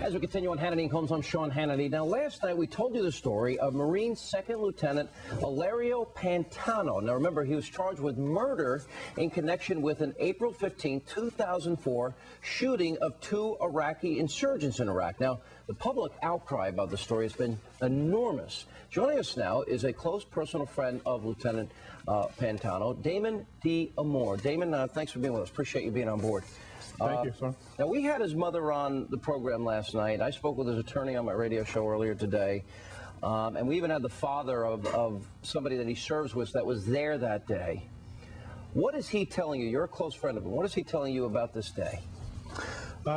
As we continue on Hannity and Combs, I'm Sean Hannity. Now, last night we told you the story of Marine Second Lieutenant Ilario Pantano. Now, remember, he was charged with murder in connection with an April 15, 2004 shooting of 2 Iraqi insurgents in Iraq. Now, the public outcry about the story has been enormous. Joining us now is a close personal friend of Lieutenant Pantano, Damon D'Amore. Damon, thanks for being with us. Appreciate you being on board. Thank you, sir. Now, we had his mother on the program last night. I spoke with his attorney on my radio show earlier today. And we even had the father of somebody that he serves with that was there that day. What is he telling you? You're a close friend of him. What is he telling you about this day?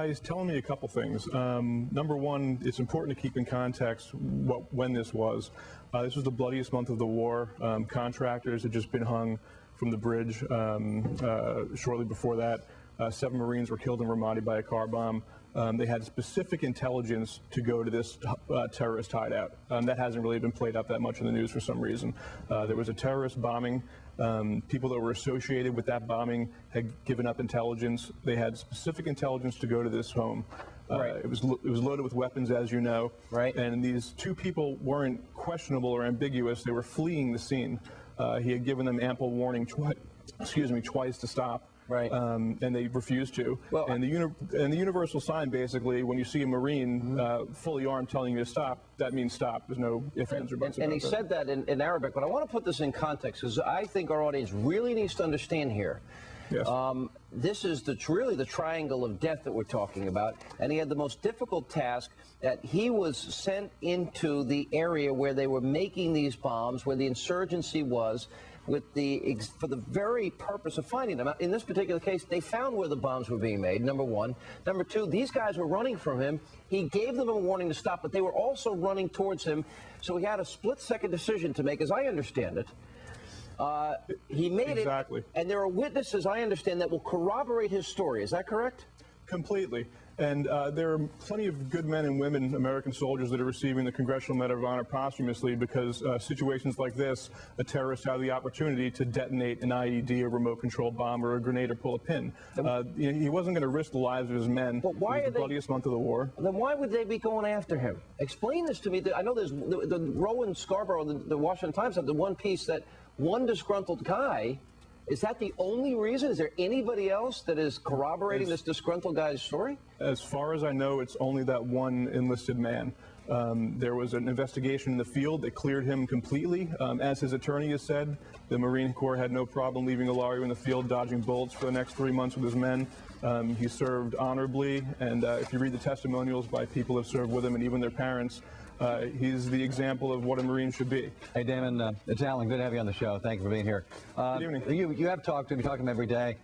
He's telling me a couple things. Number one, it's important to keep in context when this was. This was the bloodiest month of the war. Contractors had just been hung from the bridge shortly before that. 7 Marines were killed in Ramadi by a car bomb. They had specific intelligence to go to this terrorist hideout. That hasn't really been played up that much in the news for some reason. There was a terrorist bombing. People that were associated with that bombing had given up intelligence. They had specific intelligence to go to this home. Right. It was loaded with weapons, as you know. Right. And these 2 people weren't questionable or ambiguous. They were fleeing the scene. He had given them ample warning twice to stop. Right. And they refused to. Well, and the universal sign, basically, when you see a Marine fully armed telling you to stop, that means stop. There's no ifs, ands, or buts about it. And he said that in Arabic, but I want to put this in context because I think our audience really needs to understand here. Yes. This is really the triangle of death that we're talking about, and he had the most difficult task that he was sent into the area where they were making these bombs, where the insurgency was, for the very purpose of finding them. In this particular case, they found where the bombs were being made, number one. Number two, these guys were running from him. He gave them a warning to stop, but they were also running towards him, so he had a split-second decision to make, as I understand it. He made exactly. it, and there are witnesses, I understand, that will corroborate his story. Is that correct? Completely. And there are plenty of good men and women, American soldiers, that are receiving the Congressional Medal of Honor posthumously because situations like this, a terrorist had the opportunity to detonate an IED, a remote-controlled bomb, or a grenade, or pull a pin. He wasn't going to risk the lives of his men. But why it was the bloodiest month of the war. Then why would they be going after him? Explain this to me. I know there's the Rowan Scarborough, the Washington Times, had the one piece that one disgruntled guy. Is that the only reason? Is there anybody else that is corroborating this disgruntled guy's story? As far as I know, it's only that one enlisted man. There was an investigation in the field that cleared him completely. As his attorney has said, the Marine Corps had no problem leaving Ilario in the field dodging bullets for the next 3 months with his men. He served honorably, and if you read the testimonials by people who have served with him and even their parents, he's the example of what a Marine should be. Hey, Damon, it's Alan. Good to have you on the show. Thank you for being here. Good evening. You have talked to him. You talk to him every day.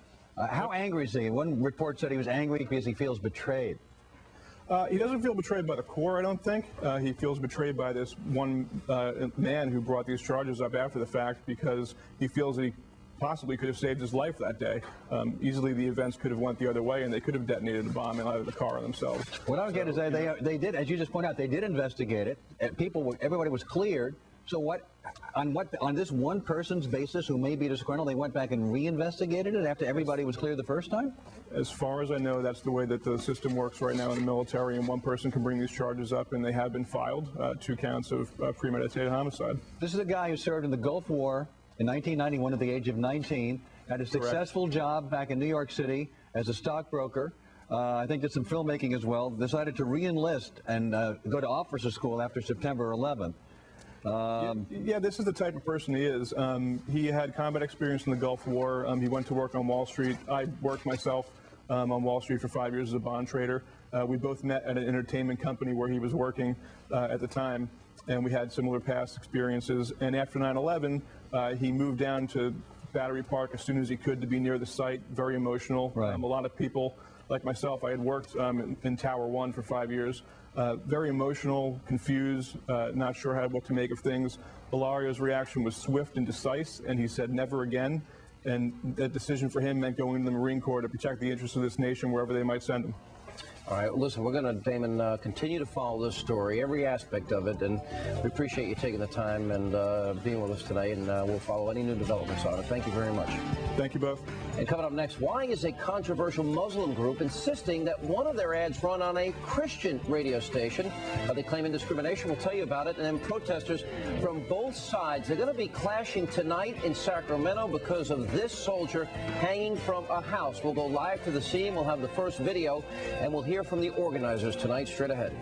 How angry is he? One report said he was angry because he feels betrayed. He doesn't feel betrayed by the Corps, I don't think. He feels betrayed by this one man who brought these charges up after the fact because he feels that he possibly could have saved his life that day. Easily the events could have went the other way and they could have detonated the bomb in either the car or themselves. What I was getting to say, they did, as you just pointed out, they did investigate it. Everybody was cleared. So on this one person's basis who may be disgruntled, they went back and reinvestigated it after everybody was cleared the first time? As far as I know, that's the way that the system works right now in the military, and one person can bring these charges up, and they have been filed, 2 counts of premeditated homicide. This is a guy who served in the Gulf War in 1991 at the age of 19, had a successful job back in New York City as a stockbroker. I think did some filmmaking as well, decided to re-enlist and go to officer school after September 11th. Yeah, this is the type of person he is. He had combat experience in the Gulf War. He went to work on Wall Street. I worked myself on Wall Street for 5 years as a bond trader. We both met at an entertainment company where he was working at the time, and we had similar past experiences. And after 9/11, he moved down to Battery Park as soon as he could to be near the site. Very emotional. Right. A lot of people, like myself, I had worked in Tower 1 for 5 years. Very emotional, confused, not sure what to make of things. Ilario's reaction was swift and decisive, and he said never again. And that decision for him meant going into the Marine Corps to protect the interests of this nation wherever they might send him. All right, listen, we're going to, Damon, continue to follow this story, every aspect of it, and we appreciate you taking the time and being with us today, and we'll follow any new developments on it. Thank you very much. Thank you both. And coming up next, why is a controversial Muslim group insisting that one of their ads run on a Christian radio station? Are they claiming discrimination? We'll tell you about it. And then protesters from both sides, they're going to be clashing tonight in Sacramento because of this soldier hanging from a house. We'll go live to the scene. We'll have the first video, and we'll hear from the organizers tonight straight ahead.